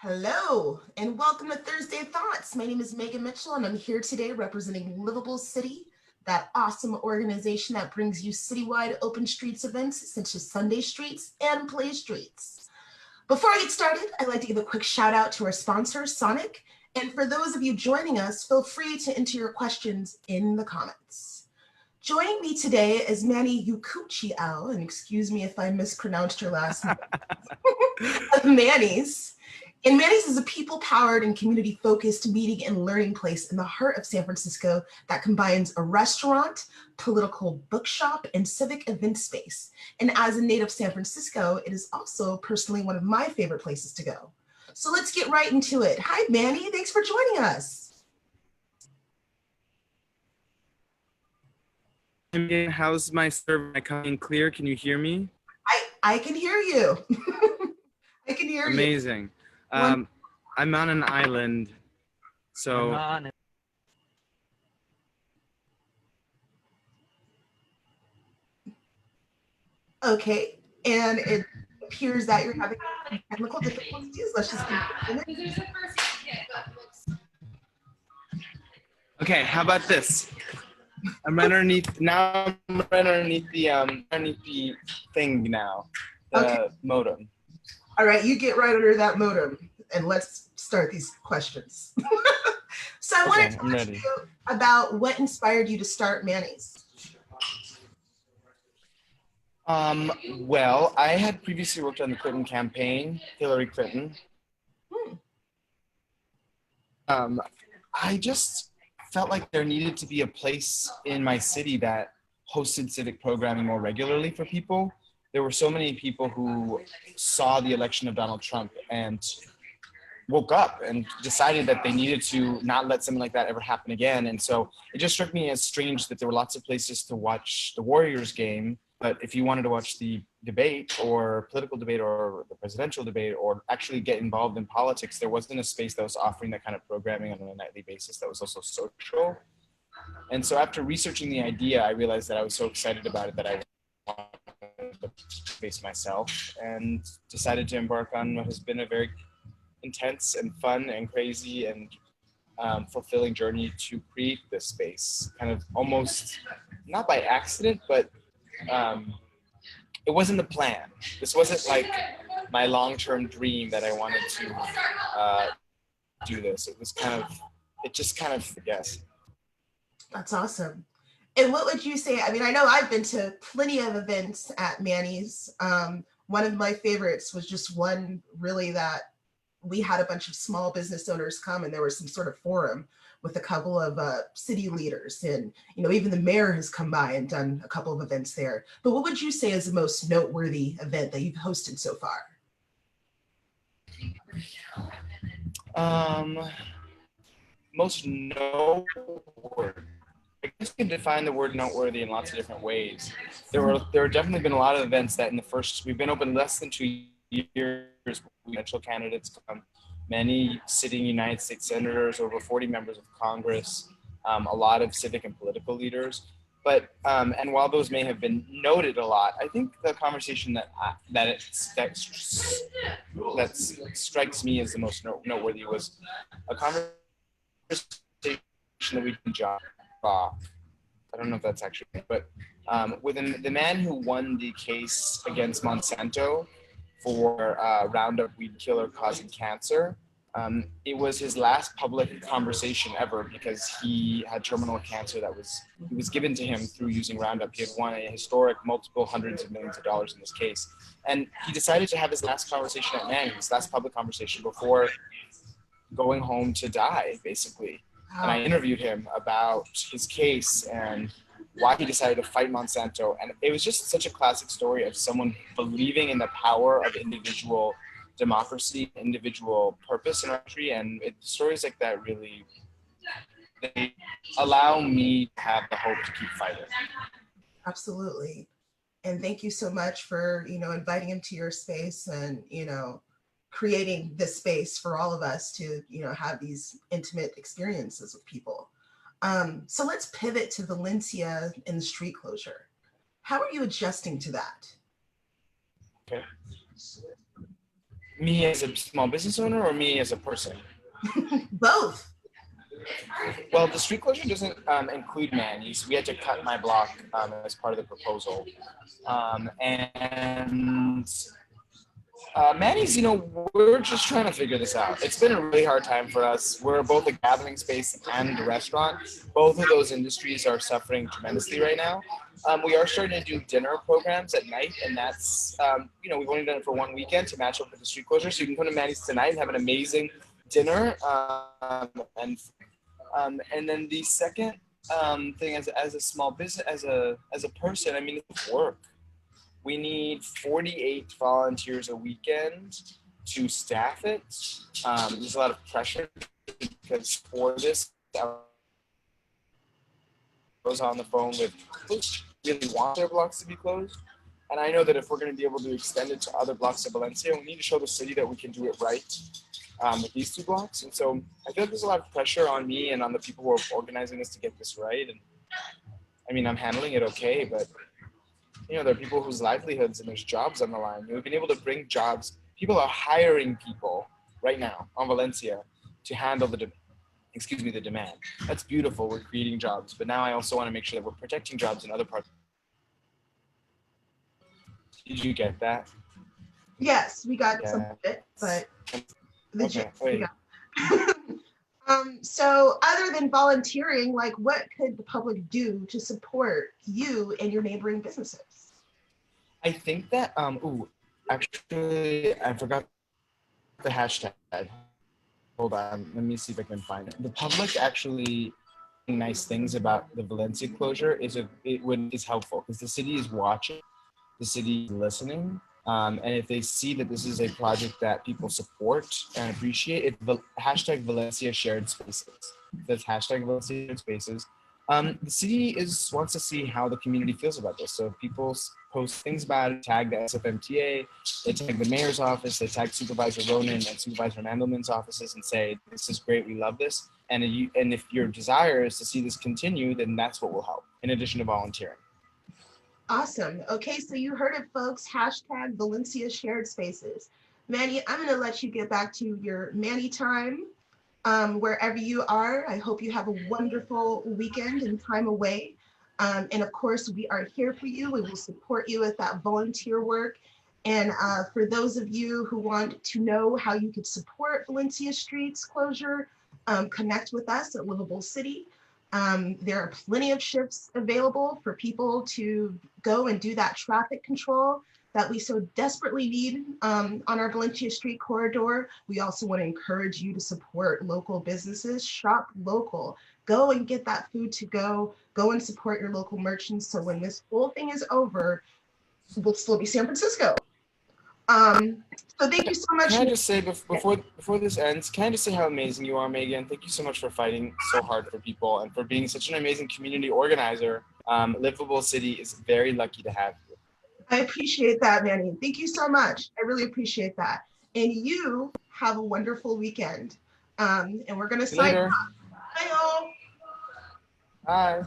Hello, and welcome to Thursday Thoughts. My name is Megan Mitchell, and I'm here today representing Livable City, that awesome organization that brings you citywide open streets events such as Sunday Streets and Play Streets. Before I get started, I'd like to give a quick shout out to our sponsor, Sonic. And for those of you joining us, feel free to enter your questions in the comments. Joining me today is Manny Yekutiel, and excuse me if I mispronounced your last name, of Manny's. And Manny's is a people-powered and community-focused meeting and learning place in the heart of San Francisco that combines a restaurant, political bookshop, and civic event space. And as a native San Francisco, it is also personally one of my favorite places to go. So let's get right into it. Hi, Manny. Thanks for joining us. How's my server? Am I coming clear? Can you hear me? I can hear you. I can hear you. Amazing. I'm on an island, so okay, and it appears that you're having technical difficulties. Let's just continue. Okay, how about this? I'm right underneath the thing now, the Okay. modem. All right, you get right under that modem, and let's start these questions. So I wanted to talk to you about what inspired you to start Manny's. Well, I had previously worked on the Clinton campaign, Hillary Clinton. I just felt like there needed to be a place in my city that hosted civic programming more regularly for people. There were so many people who saw the election of Donald Trump and woke up and decided that they needed to not let something like that ever happen again. And so it just struck me as strange that there were lots of places to watch the Warriors game, but if you wanted to watch the debate or political debate or the presidential debate or actually get involved in politics, there wasn't a space that was offering that kind of programming on a nightly basis that was also social. And so after researching the idea, I realized that I was so excited about it that I wanted to space myself and decided to embark on what has been a very intense and fun and crazy and fulfilling journey to create this space, kind of almost not by accident, but it wasn't the plan. This wasn't like my long-term dream that I wanted to do this. It just kind of, yes. That's awesome. And what would you say? I mean, I know I've been to plenty of events at Manny's. One of my favorites was just one really that we had a bunch of small business owners come, and there was some sort of forum with a couple of city leaders, and even the mayor has come by and done a couple of events there. But what would you say is the most noteworthy event that you've hosted so far? Most noteworthy. I guess you can define the word noteworthy in lots of different ways. There have definitely been a lot of events that we've been open less than 2 years. Presidential candidates come, many sitting United States senators, over 40 members of Congress, a lot of civic and political leaders. But and while those may have been noted a lot, I think the conversation that strikes me as the most noteworthy was a conversation that we did. I don't know if that's actually, but with the man who won the case against Monsanto for Roundup weed killer causing cancer. It was his last public conversation ever because he had terminal cancer that was given to him through using Roundup. He had won a historic multiple hundreds of millions of dollars in this case. And he decided to have his last conversation at Manny's, last public conversation before going home to die, basically. And I interviewed him about his case and why he decided to fight Monsanto. And it was just such a classic story of someone believing in the power of individual democracy, individual purpose in our country. And stories like that really, they allow me to have the hope to keep fighting. Absolutely. And thank you so much for, inviting him to your space and, creating this space for all of us to, have these intimate experiences with people. So let's pivot to Valencia and the street closure. How are you adjusting to that? Okay. Me as a small business owner or me as a person? Both. Well, the street closure doesn't include Manny's. We had to cut my block as part of the proposal. And Manny's, we're just trying to figure this out. It's been a really hard time for us. We're both a gathering space and a restaurant. Both of those industries are suffering tremendously right now. We are starting to do dinner programs at night, and that's, we've only done it for one weekend to match up with the street closure. So you can come to Manny's tonight and have an amazing dinner. And then the second thing, as a small business, as a person, I mean, it's work. We need 48 volunteers a weekend to staff it. There's a lot of pressure because for this, I was on the phone with folks who really want their blocks to be closed. And I know that if we're going to be able to extend it to other blocks of Valencia, we need to show the city that we can do it right with these two blocks. And so I feel like there's a lot of pressure on me and on the people who are organizing this to get this right. And I mean, I'm handling it okay, but there are people whose livelihoods and there's jobs on the line. We've been able to bring jobs. People are hiring people right now on Valencia to handle the demand. That's beautiful. We're creating jobs, but now I also want to make sure that we're protecting jobs in other parts. Did you get that? Yes, we got some of it, but the gist we got. So other than volunteering, like what could the public do to support you and your neighboring businesses? I think that, actually, I forgot the hashtag. Hold on, let me see if I can find it. The public actually nice things about the Valencia closure is helpful because the city is watching, the city is listening, and if they see that this is a project that people support and appreciate, it's hashtag Valencia Shared Spaces. That's hashtag Valencia Shared Spaces. The city wants to see how the community feels about this. So if people post things about it, tag the SFMTA, they tag the mayor's office, they tag Supervisor Ronan and Supervisor Mandelman's offices and say, this is great, we love this. And if your desire is to see this continue, then that's what will help, in addition to volunteering. Awesome. Okay, so you heard it, folks. Hashtag Valencia Shared Spaces. Manny, I'm going to let you get back to your Manny time. Wherever you are, I hope you have a wonderful weekend and time away. And of course, we are here for you. We will support you with that volunteer work. And for those of you who want to know how you could support Valencia Streets closure, connect with us at Livable City. There are plenty of shifts available for people to go and do that traffic control that we so desperately need on our Valencia Street corridor. We also want to encourage you to support local businesses, shop local, go and get that food to go and support your local merchants. So when this whole thing is over, we'll still be San Francisco. So thank you so much. Can I just say before this ends, can I just say how amazing you are, Megan? Thank you so much for fighting so hard for people and for being such an amazing community organizer. Livable City is very lucky to have you. I appreciate that, Manny. Thank you so much. I really appreciate that. And you have a wonderful weekend. And we're going to sign off. Bye, all. Bye.